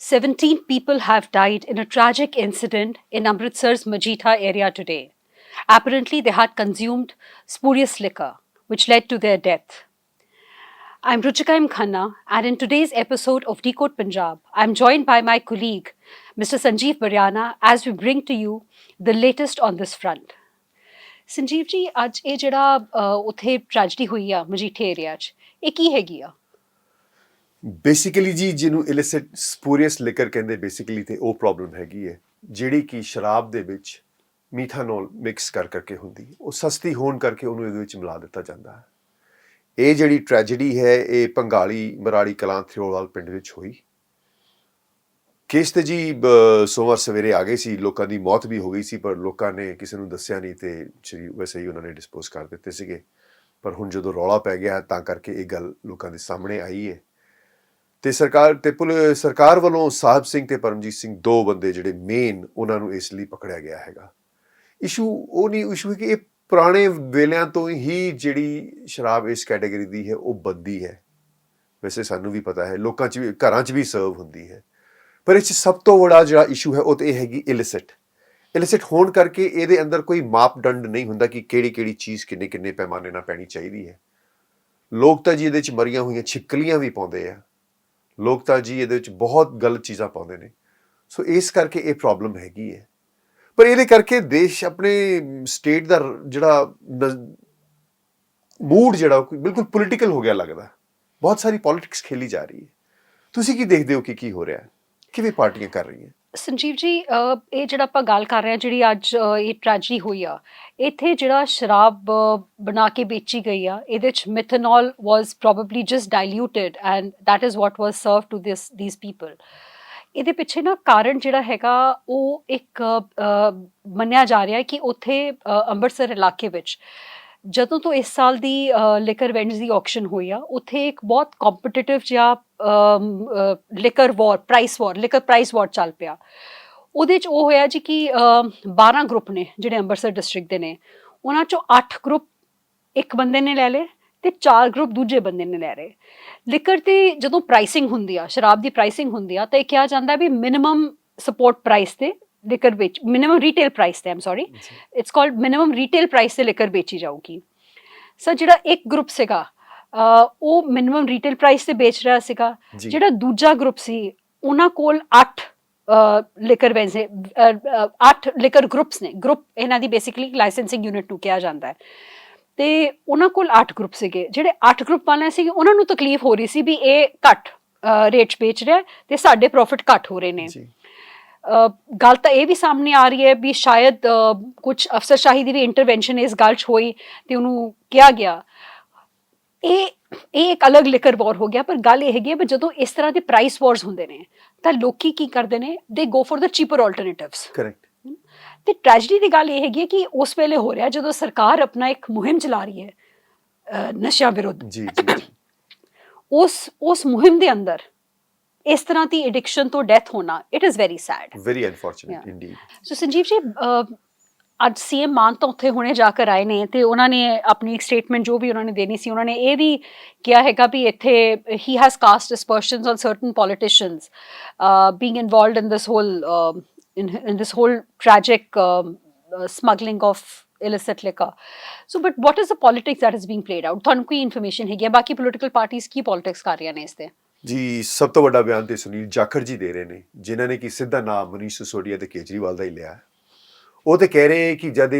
17 people have died in a tragic incident in Amritsar's Majitha area today. Apparently, they had consumed spurious liquor, which led to their death. I'm Ruchika M. Khanna, and in today's episode of Decode Punjab, I'm joined by my colleague, Mr. Sanjeev Baryana, as we bring to you the latest on this front. Sanjeev ji ਅੱਜ ਇਹ ਜਿਹੜਾ ਉੱਥੇ tragedy ਹੋਈ ਆ ਮਜੀਠੇ area 'ਚ ਇਹ ਕੀ ਹੈਗੀ ਆ ਬੇਸਿਕਲੀ ਜੀ ਜਿਹਨੂੰ ਇਲਿਸਿਟ ਸਪੂਰੀਅਸ ਲਿਕਰ ਕਹਿੰਦੇ ਬੇਸਿਕਲੀ ਤੇ ਉਹ ਪ੍ਰੋਬਲਮ ਹੈਗੀ ਹੈ ਜਿਹੜੀ ਕਿ ਸ਼ਰਾਬ ਦੇ ਵਿੱਚ ਮੀਥਾਨੋਲ ਮਿਕਸ ਕਰਕੇ ਹੁੰਦੀ ਉਹ ਸਸਤੀ ਹੋਣ ਕਰਕੇ ਉਹਨੂੰ ਇਹਦੇ ਵਿੱਚ ਮਿਲਾ ਦਿੱਤਾ ਜਾਂਦਾ ਹੈ। ਇਹ ਜਿਹੜੀ ਟ੍ਰੈਜਡੀ ਹੈ ਇਹ ਪੰਗਾਲੀ ਮਰਾੜੀ ਕਲਾਂ ਥਿਓਵਾਲ ਪਿੰਡ ਵਿੱਚ ਹੋਈ। ਕੇਸ ਤੇ ਜੀ ਸੋਮਵਾਰ ਸਵੇਰੇ ਆ ਗਏ ਸੀ, ਲੋਕਾਂ ਦੀ ਮੌਤ ਵੀ ਹੋ ਗਈ ਸੀ, ਪਰ ਲੋਕਾਂ ਨੇ ਕਿਸੇ ਨੂੰ ਦੱਸਿਆ ਨਹੀਂ ਤੇ ਵੈਸੇ ਹੀ ਉਹਨਾਂ ਨੇ ਡਿਸਪੋਜ਼ ਕਰ ਦਿੱਤੇ ਸੀਗੇ। ਪਰ ਹੁਣ ਜਦੋਂ ਰੌਲਾ ਪੈ ਗਿਆ ਤਾਂ ਕਰਕੇ ਇਹ ਗੱਲ ਲੋਕਾਂ ਦੇ ਸਾਹਮਣੇ ਆਈ ਹੈ ਤੇ ਸਰਕਾਰ ਵੱਲੋਂ ਸਾਹਿਬ ਸਿੰਘ ਤੇ ਪਰਮਜੀਤ ਸਿੰਘ ਦੋ ਬੰਦੇ ਜਿਹੜੇ ਮੇਨ ਉਹਨਾਂ ਨੂੰ ਇਸ ਲਈ ਪਕੜਿਆ ਗਿਆ ਹੈਗਾ। ਇਸ਼ੂ ਉਹ ਨਹੀਂ, ਇਸ਼ੂ ਹੈ ਕਿ ਇਹ ਪੁਰਾਣੇ ਵੇਲਿਆਂ ਤੋਂ ਹੀ ਜਿਹੜੀ ਸ਼ਰਾਬ ਇਸ ਕੈਟੇਗਰੀ ਦੀ ਹੈ ਉਹ ਬੰਦੀ ਹੈ। ਵੈਸੇ ਸਾਨੂੰ ਵੀ ਪਤਾ ਹੈ, ਲੋਕਾਂ 'ਚ ਵੀ ਘਰਾਂ 'ਚ ਵੀ ਸਰਵ ਹੁੰਦੀ ਹੈ, ਪਰ ਇਸ 'ਚ ਸਭ ਤੋਂ ਵੱਡਾ ਜਿਹੜਾ ਇਸ਼ੂ ਹੈ ਉਹ ਤਾਂ ਇਹ ਹੈਗੀ ਇਲਿਸਿਟ ਹੋਣ ਕਰਕੇ ਇਹਦੇ ਅੰਦਰ ਕੋਈ ਮਾਪਦੰਡ ਨਹੀਂ ਹੁੰਦਾ ਕਿ ਕਿਹੜੀ ਚੀਜ਼ ਕਿੰਨੇ ਪੈਮਾਨੇ ਨਾਲ ਪੈਣੀ ਚਾਹੀਦੀ ਹੈ। ਲੋਕ ਤਾਂ ਜੀ ਇਹਦੇ 'ਚ ਮਰੀਆਂ ਹੋਈਆਂ ਛਿਪਕਲੀਆਂ ਵੀ ਪਾਉਂਦੇ ਆ, ਲੋਕ ਤਾਂ ਜੀ ਇਹਦੇ ਵਿੱਚ ਬਹੁਤ ਗਲਤ ਚੀਜ਼ਾਂ ਪਾਉਂਦੇ ਨੇ। ਸੋ ਇਸ ਕਰਕੇ ਇਹ ਪ੍ਰੋਬਲਮ ਹੈਗੀ ਹੈ। ਪਰ ਇਹਦੇ ਕਰਕੇ ਦੇਸ਼ ਆਪਣੇ ਸਟੇਟ ਦਾ ਜਿਹੜਾ ਮੂਡ ਜਿਹੜਾ ਬਿਲਕੁਲ ਪੋਲੀਟੀਕਲ ਹੋ ਗਿਆ ਲੱਗਦਾ। ਬਹੁਤ ਸਾਰੀ ਪੋਲਿਟਿਕਸ ਖੇਲੀ ਜਾ ਰਹੀ ਹੈ। ਤੁਸੀਂ ਕੀ ਦੇਖਦੇ ਹੋ ਕਿ ਕੀ ਹੋ ਰਿਹਾ ਹੈ, ਕਿਵੇਂ ਪਾਰਟੀਆਂ ਕਰ ਰਹੀਆਂ? ਸੰਜੀਵ ਜੀ ਇਹ ਜਿਹੜਾ ਆਪਾਂ ਗੱਲ ਕਰ ਰਹੇ ਹਾਂ ਜਿਹੜੀ ਅੱਜ ਇਹ ਟ੍ਰੈਜਡੀ ਹੋਈ ਆ, ਇੱਥੇ ਜਿਹੜਾ ਸ਼ਰਾਬ ਬਣਾ ਕੇ ਵੇਚੀ ਗਈ ਆ ਇਹਦੇ 'ਚ methanol was probably just diluted and that is what was serve to these people. ਇਹਦੇ ਪਿੱਛੇ ਨਾ ਕਾਰਨ ਜਿਹੜਾ ਹੈਗਾ ਉਹ ਇੱਕ ਮੰਨਿਆ ਜਾ ਰਿਹਾ ਕਿ ਉੱਥੇ ਅੰਮ੍ਰਿਤਸਰ ਇਲਾਕੇ ਵਿੱਚ ਜਦੋਂ ਤੋਂ ਇਸ ਸਾਲ ਦੀ ਲਿਕਰ ਵੈਂਡਸ ਦੀ ਆਕਸ਼ਨ ਹੋਈ ਆ ਉੱਥੇ ਇੱਕ ਬਹੁਤ ਕੰਪੀਟੀਟਿਵ ਜਿਹਾ ਲਿਕਰ ਪ੍ਰਾਈਸ ਵਾਰ ਚੱਲ ਪਿਆ। ਉਹਦੇ 'ਚ ਉਹ ਹੋਇਆ ਜੀ ਕਿ 12 ਗਰੁੱਪ ਨੇ ਜਿਹੜੇ ਅੰਮ੍ਰਿਤਸਰ ਡਿਸਟ੍ਰਿਕਟ ਦੇ ਨੇ, ਉਹਨਾਂ 'ਚੋਂ 8 ਗਰੁੱਪ ਇੱਕ ਬੰਦੇ ਨੇ ਲੈ ਲਏ ਤੇ 4 ਗਰੁੱਪ ਦੂਜੇ ਬੰਦੇ ਨੇ ਲੈ ਰਹੇ। ਲਿਕਰ ਦੀ ਜਦੋਂ ਪ੍ਰਾਈਸਿੰਗ ਹੁੰਦੀ ਆ, ਸ਼ਰਾਬ ਦੀ ਪ੍ਰਾਈਸਿੰਗ ਹੁੰਦੀ ਆ ਤਾਂ ਇਹ ਕਿਹਾ ਜਾਂਦਾ ਵੀ ਮਿਨੀਮਮ ਸਪੋਰਟ ਪ੍ਰਾਈਸ ਤੇ ਲਿਕਰ ਵੇਚ ਮਿਨੀਮਮ ਰੀਟੇਲ ਪ੍ਰਾਈਸ ਤੇ it's called minimum retail price ਤੇ ਲਿਕਰ ਵੇਚੀ ਜਾਊਗੀ। ਸਰ ਜਿਹੜਾ ਇੱਕ ਗਰੁੱਪ ਸੀਗਾ ਉਹ ਮਿਨੀਮਮ ਰੀਟੇਲ ਪ੍ਰਾਈਸ ਤੇ ਵੇਚ ਰਿਹਾ ਸੀਗਾ। ਜਿਹੜਾ ਦੂਜਾ ਗਰੁੱਪ ਸੀ ਉਹਨਾਂ ਕੋਲ 8 ਲਿਕਰ ਗਰੁੱਪਸ ਨੇ। ਗਰੁੱਪ ਇਹਨਾਂ ਦੀ ਬੇਸਿਕਲੀ ਲਾਇਸੈਂਸਿੰਗ ਯੂਨਿਟ ਨੂੰ ਕਿਹਾ ਜਾਂਦਾ ਹੈ ਤੇ ਉਹਨਾਂ ਕੋਲ 8 ਗਰੁੱਪ ਸੀਗੇ। ਜਿਹੜੇ 8 ਗਰੁੱਪ ਵਾਲੇ ਸੀਗੇ ਉਹਨਾਂ ਨੂੰ ਤਕਲੀਫ ਹੋ ਰਹੀ ਸੀ ਵੀ ਇਹ ਘੱਟ ਰੇਟ 'ਚ ਵੇਚ ਰਿਹਾ ਤੇ ਸਾਡੇ ਪ੍ਰੋਫਿਟ ਘੱਟ ਹੋ ਰਹੇ ਨੇ। ਗੱਲ ਤਾਂ ਇਹ ਵੀ ਸਾਹਮਣੇ ਆ ਰਹੀ ਹੈ ਵੀ ਸ਼ਾਇਦ ਕੁਝ ਅਫਸਰਸ਼ਾਹੀ ਦੀ ਵੀ ਇੰਟਰਵੈਂਸ਼ਨ ਇਸ ਗੱਲ 'ਚ ਹੋਈ ਤੇ ਉਹਨੂੰ ਕਿਹਾ ਗਿਆ। ਇਹ ਇੱਕ ਅਲੱਗ ਲਿਕਰ ਵਾਰ ਹੋ ਗਿਆ। ਪਰ ਗੱਲ ਇਹ ਹੈਗੀ ਹੈ ਵੀ ਜਦੋਂ ਇਸ ਤਰ੍ਹਾਂ ਦੇ ਪ੍ਰਾਈਸ ਵਾਰਸ ਹੁੰਦੇ ਨੇ ਤਾਂ ਲੋਕੀ ਕੀ ਕਰਦੇ ਨੇ, they go for the cheaper alternatives. Correct. ਤੇ ਟ੍ਰੈਜਡੀ ਦੀ ਗੱਲ ਇਹ ਹੈਗੀ ਹੈ ਕਿ ਉਸ ਵੇਲੇ ਹੋ ਰਿਹਾ ਜਦੋਂ ਸਰਕਾਰ ਆਪਣਾ ਇੱਕ ਮੁਹਿੰਮ ਚਲਾ ਰਹੀ ਹੈ ਨਸ਼ਿਆਂ ਵਿਰੁੱਧ। ਉਸ ਮੁਹਿੰਮ ਦੇ ਅੰਦਰ ਇਸ ਤਰ੍ਹਾਂ ਦੀ ਐਡਿਕਸ਼ਨ ਤੋਂ ਡੈਥ ਹੋਣਾ, it is very sad, very unfortunate indeed. So Sanjeev ji ਅੱਜ ਸੀਐਮ ਮਾਨ ਤਾਂ ਉੱਥੇ ਹੁਣੇ ਜਾ ਕਰ ਆਏ ਨੇ ਤੇ ਉਹਨਾਂ ਨੇ ਆਪਣੀ ਇੱਕ ਸਟੇਟਮੈਂਟ ਜੋ ਵੀ ਉਹਨਾਂ ਨੇ ਦੇਣੀ ਸੀ ਉਹਨਾਂ ਨੇ ਇਹ ਵੀ ਕਿਹਾ ਹੈਗਾ ਵੀ ਇੱਥੇ ਹੀ has cast aspersions on certain politicians being involved in this whole tragic smuggling of illicit liquor. So but what is the politics that is being played out? ਤੁਹਾਨੂੰ ਕੋਈ ਇਨਫੋਰਮੇਸ਼ਨ ਹੈਗੀ ਹੈ ਬਾਕੀ ਪੋਲੀਟੀਕਲ ਪਾਰਟੀਆਂ ਕੀ ਪੋਲਿਟਿਕਸ ਕਰ ਰਹੀਆਂ ਨੇ ਇਸ ਤੇ? ਜੀ ਸਭ ਤੋਂ ਵੱਡਾ ਬਿਆਨ ਤੇ ਸੁਨੀਲ ਜਾਖੜ ਜੀ ਦੇ ਰਹੇ ਨੇ, ਜਿਨ੍ਹਾਂ ਨੇ ਕਿ ਸਿੱਧਾ ਨਾਮ ਮਨੀਸ਼ ਸਿਸੋਦੀਆ ਤੇ ਕੇਜਰੀਵਾਲ ਦਾ ਹੀ ਲਿਆ। ਉਹ ਤੇ ਕਹਿ ਰਹੇ ਕਿ ਜਦ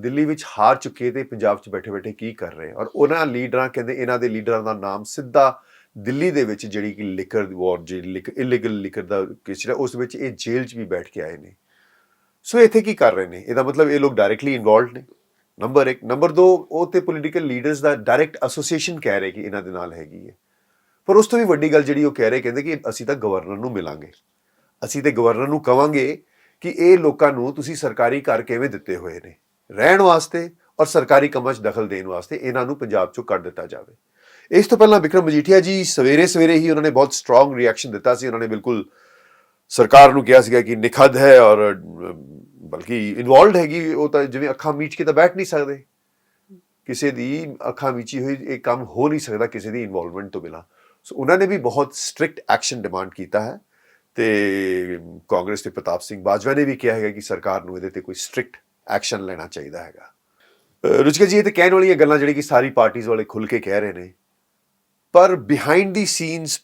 ਦਿੱਲੀ ਵਿੱਚ ਹਾਰ ਚੁੱਕੇ ਤੇ ਪੰਜਾਬ 'ਚ ਬੈਠੇ ਕੀ ਕਰ ਰਹੇ, ਔਰ ਉਹਨਾਂ ਲੀਡਰਾਂ ਕਹਿੰਦੇ ਇਹਨਾਂ ਦੇ ਲੀਡਰਾਂ ਦਾ ਨਾਮ ਸਿੱਧਾ ਦਿੱਲੀ ਦੇ ਵਿੱਚ ਜਿਹੜੀ ਕਿ ਲਿਕਰ ਵਾਰ ਜਿਹੜੀ ਇਲੀਗਲ ਲਿਕਰ ਦਾ ਕੇਸ ਜਿਹੜਾ ਉਸ ਵਿੱਚ ਇਹ ਜੇਲ੍ਹ 'ਚ ਵੀ ਬੈਠ ਕੇ ਆਏ ਨੇ। ਸੋ ਇੱਥੇ ਕੀ ਕਰ ਰਹੇ ਨੇ? ਇਹਦਾ ਮਤਲਬ ਇਹ ਲੋਕ ਡਾਇਰੈਕਟਲੀ ਇਨਵੋਲਵਡ ਨੇ, ਨੰਬਰ 1। ਨੰਬਰ 2, ਉਹ ਤੇ ਪੋਲੀਟੀਕਲ ਲੀਡਰਸ ਦਾ ਡਾਇਰੈਕਟ ਐਸੋਸੀਏਸ਼ਨ ਕਹਿ ਰਹੇ ਕਿ ਇਹਨਾਂ ਦੇ ਨਾਲ ਹੈਗੀ ਹੈ। ਪਰ ਉਸ ਤੋਂ ਵੀ ਵੱਡੀ ਗੱਲ ਜਿਹੜੀ ਉਹ ਕਹਿ ਰਹੇ, ਕਹਿੰਦੇ ਕਿ ਅਸੀਂ ਤਾਂ ਗਵਰਨਰ ਨੂੰ ਮਿਲਾਂਗੇ, ਅਸੀਂ ਤੇ ਗਵਰਨਰ ਨੂੰ ਕਵਾਂਗੇ ਕਿ ਇਹ ਲੋਕਾਂ ਨੂੰ ਤੁਸੀਂ ਸਰਕਾਰੀ ਘਰ ਕਿਵੇਂ ਦਿੱਤੇ ਹੋਏ ਨੇ ਰਹਿਣ ਵਾਸਤੇ ਔਰ ਸਰਕਾਰੀ ਕੰਮਾਂ 'ਚ ਦਖਲ ਦੇਣ ਵਾਸਤੇ, ਇਹਨਾਂ ਨੂੰ ਪੰਜਾਬ 'ਚੋਂ ਕੱਢ ਦਿੱਤਾ ਜਾਵੇ। ਇਸ ਤੋਂ ਪਹਿਲਾਂ ਵਿਕਰਮ ਮਜੀਠੀਆ ਜੀ ਸਵੇਰੇ ਹੀ ਉਹਨਾਂ ਨੇ ਬਹੁਤ ਸਟਰੋਂਗ ਰਿਐਕਸ਼ਨ ਦਿੱਤਾ ਸੀ। ਉਹਨਾਂ ਨੇ ਬਿਲਕੁਲ ਸਰਕਾਰ ਨੂੰ ਕਿਹਾ ਸੀਗਾ ਕਿ ਨਿਖੱਦ ਹੈ ਔਰ ਬਲਕਿ ਇਨਵੋਲਵਡ ਹੈਗੀ, ਉਹ ਤਾਂ ਜਿਵੇਂ ਅੱਖਾਂ ਮੀਚ ਕੇ ਤਾਂ ਬੈਠ ਨਹੀਂ ਸਕਦੇ, ਕਿਸੇ ਦੀ ਅੱਖਾਂ ਮੀਚੀ ਹੋਈ ਇਹ ਕੰਮ ਹੋ ਨਹੀਂ ਸਕਦਾ ਕਿਸੇ ਦੀ ਇਨਵੋਲਵਮੈਂਟ ਤੋਂ ਬਿਨਾਂ। ਸੋ ਉਹਨਾਂ ਨੇ ਵੀ ਬਹੁਤ ਸਟ੍ਰਿਕਟ ਐਕਸ਼ਨ ਡਿਮਾਂਡ ਕੀਤਾ ਹੈ ਤੇ ਕਾਂਗਰਸ ਦੇ ਪ੍ਰਤਾਪ ਸਿੰਘ ਬਾਜਵਾ ਨੇ ਵੀ ਕਿਹਾ ਹੈਗਾ ਕਿ ਸਰਕਾਰ ਨੂੰ ਇਹਦੇ ਤੇ ਕੋਈ ਸਟ੍ਰਿਕਟ ਐਕਸ਼ਨ ਲੈਣਾ ਚਾਹੀਦਾ ਹੈਗਾ। ਰੁਚਿਕਾ ਜੀ, ਇਹ ਤੇ ਕਹਿਣ ਵਾਲੀਆਂ ਗੱਲਾਂ ਜਿਹੜੀ ਕਿ ਸਾਰੀ ਪਾਰਟੀਆਂ ਵਾਲੇ ਖੁੱਲ ਕੇ ਕਹਿ ਰਹੇ ਨੇ, ਪਰ behind the scenes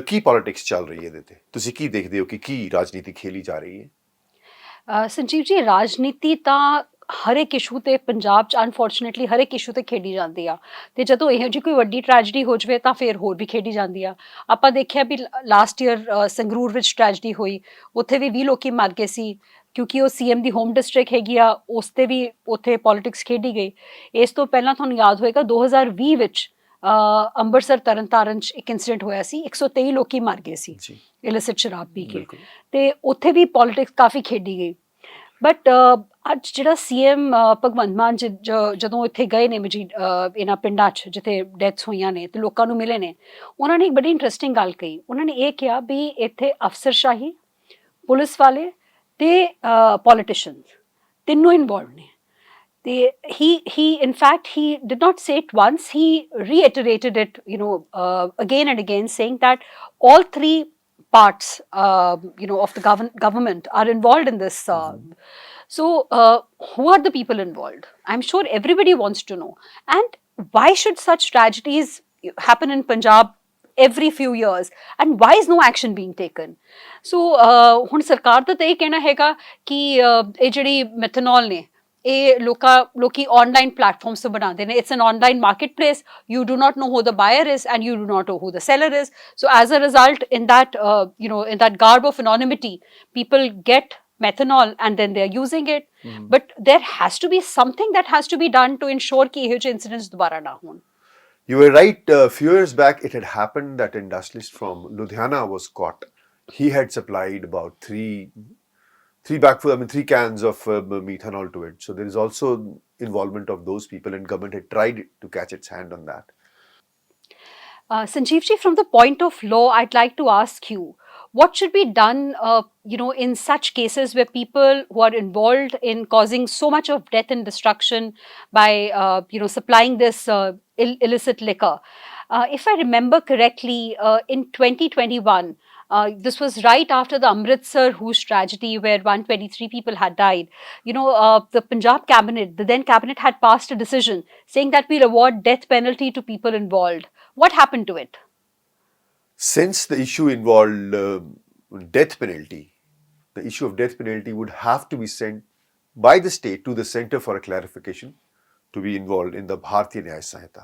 Ki politics ਚੱਲ ਰਹੀ ਹੈ ਇਹਦੇ ਤੇ? ਤੁਸੀਂ ਕੀ ਦੇਖਦੇ ਹੋ ਕਿ ਕੀ ਰਾਜਨੀਤੀ ਖੇਲੀ ਜਾ ਰਹੀ ਹੈ? ਸੰਜੀਵ ਜੀ, ਰਾਜਨੀਤੀ ਤਾਂ ਹਰ ਇੱਕ ਇਸ਼ੂ ਤੇ ਪੰਜਾਬ 'ਚ ਅਨਫੋਰਚੂਨੇਟਲੀ ਹਰ ਇੱਕ ਇਸ਼ੂ ਤੇ ਖੇਡੀ ਜਾਂਦੀ ਆ, ਤੇ ਜਦੋਂ ਇਹੋ ਜਿਹੀ ਕੋਈ ਵੱਡੀ ਟ੍ਰੈਜਡੀ ਹੋ ਜਾਵੇ ਤਾਂ ਫਿਰ ਹੋਰ ਵੀ ਖੇਡੀ ਜਾਂਦੀ ਆ। ਆਪਾਂ ਦੇਖਿਆ ਵੀ ਲਾਸਟ ਈਅਰ ਸੰਗਰੂਰ ਵਿੱਚ ਟ੍ਰੈਜਡੀ ਹੋਈ, ਉੱਥੇ ਵੀ 20 ਲੋਕੀ ਮਰ ਗਏ ਸੀ ਕਿਉਂਕਿ ਉਹ ਸੀਐਮ ਦੀ ਹੋਮ ਡਿਸਟ੍ਰਿਕਟ ਹੈਗੀ ਆ, ਉਸ ਤੇ ਵੀ ਉੱਥੇ ਪੋਲਿਟਿਕਸ ਖੇਡੀ ਗਈ। ਇਸ ਤੋਂ ਪਹਿਲਾਂ ਤੁਹਾਨੂੰ ਯਾਦ ਹੋਏਗਾ 2020 ਵਿੱਚ ਅੰਮ੍ਰਿਤਸਰ ਤਰਨਤਾਰਨ 'ਚ ਇੱਕ ਇੰਸੀਡੈਂਟ ਹੋਇਆ ਸੀ, 123 ਲੋਕੀ ਮਰ ਗਏ ਸੀ ਇਲਿਸਿਟ ਸ਼ਰਾਬ ਪੀ ਕੇ, ਤੇ ਉੱਥੇ ਵੀ ਪੋਲਿਟਿਕਸ ਕਾਫੀ ਖੇਡੀ ਗਈ। ਬਟ ਅੱਜ ਜਿਹੜਾ ਸੀਐਮ ਭਗਵੰਤ ਮਾਨ ਜਦੋਂ ਇੱਥੇ ਗਏ ਨੇ ਇਹਨਾਂ ਪਿੰਡਾਂ 'ਚ ਜਿੱਥੇ ਡੈਥਸ ਹੋਈਆਂ ਨੇ ਤੇ ਲੋਕਾਂ ਨੂੰ ਮਿਲੇ ਨੇ, ਉਹਨਾਂ ਨੇ ਇੱਕ ਬੜੀ ਇੰਟਰਸਟਿੰਗ ਗੱਲ ਕਹੀ। ਉਹਨਾਂ ਨੇ ਇਹ ਕਿਹਾ ਵੀ ਇੱਥੇ ਅਫਸਰਸ਼ਾਹੀ, ਪੁਲਿਸ ਵਾਲੇ ਤੇ ਪੋਲੀਟੀਸ਼ੀਅਨਸ ਤਿੰਨੋਂ ਇਨਵੋਲਵ ਨੇ। ਤੇ he in fact he did not say it once, he reiterated it again and again, saying that all three parts of the government are involved in this. So who are the people involved? I'm sure everybody wants to know. And why should such tragedies happen in Punjab every few years, and why is no action being taken? So ਹੁਣ ਸਰਕਾਰ ਦਾ ਤਾਂ ਇਹ ਕਹਿਣਾ ਹੈਗਾ ਕਿ ਇਹ ਜਿਹੜੀ methanol ਨੇ ਇਹ ਲੋਕੀ ਆਨਲਾਈਨ ਪਲੇਟਫਾਰਮਸ ਤੋਂ ਬਣਾਉਂਦੇ ਨੇ। It's an online marketplace, you do not know who the buyer is and you do not know who the seller is. So as a result in that garb of anonymity, people get methanol and then they're using it. But there has to be something that has to be done to ensure कि ਇਹੋ ਜਿਹੇ incidents ਦੁਬਾਰਾ ਨਾ ਹੋਣ। You were right. A few years back, it had happened that industrialist from Ludhiana was caught. He had supplied about three cans of methanol to it. So there is also involvement of those people, and government had tried to catch its hand on that. Sanjeev ji, from the point of law, I'd like to ask you, what should be done, in such cases where people who are involved in causing so much of death and destruction by, supplying this illicit liquor? If I remember correctly, in 2021, this was right after the Amritsar Hoosh tragedy where 123 people had died. The Punjab cabinet, the then cabinet, had passed a decision saying that we'll award death penalty to people involved. What happened to it? Since the issue involved death penalty, the issue of death penalty would have to be sent by the state to the Center for a Clarification to be involved in the Bharatiya Nyaya Sanhita.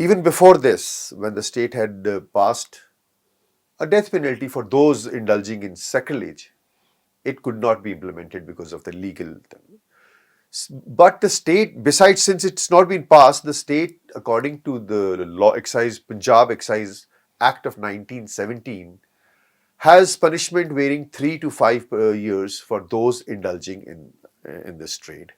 Even before this, when the state had passed a death penalty for those indulging in sacrilege, it could not be implemented because of the legal thing. But the state, besides, since it's not been passed, the state, according to the law Punjab Excise Act of 1917, has punishment varying 3 to 5 years for those indulging in this trade.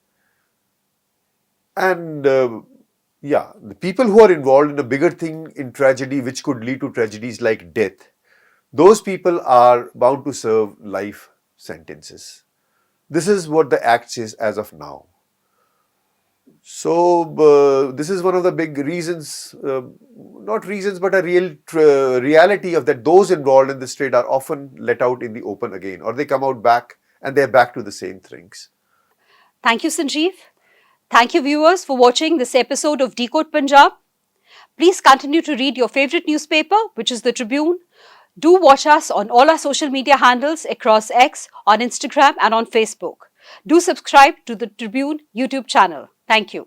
And the people who are involved in a bigger thing, in tragedy, which could lead to tragedies like death, those people are bound to serve life sentences. This is what the act says as of now. So this is one of the big reasons, not reasons, but a real reality of that those involved in this trade are often let out in the open again, or they come out back and they're back to the same things. Thank you, Sanjeev. Thank you, viewers, for watching this episode of Decode Punjab. Please continue to read your favorite newspaper, which is the Tribune. Do watch us on all our social media handles across X, on Instagram and on Facebook. Do subscribe to the Tribune YouTube channel. Thank you.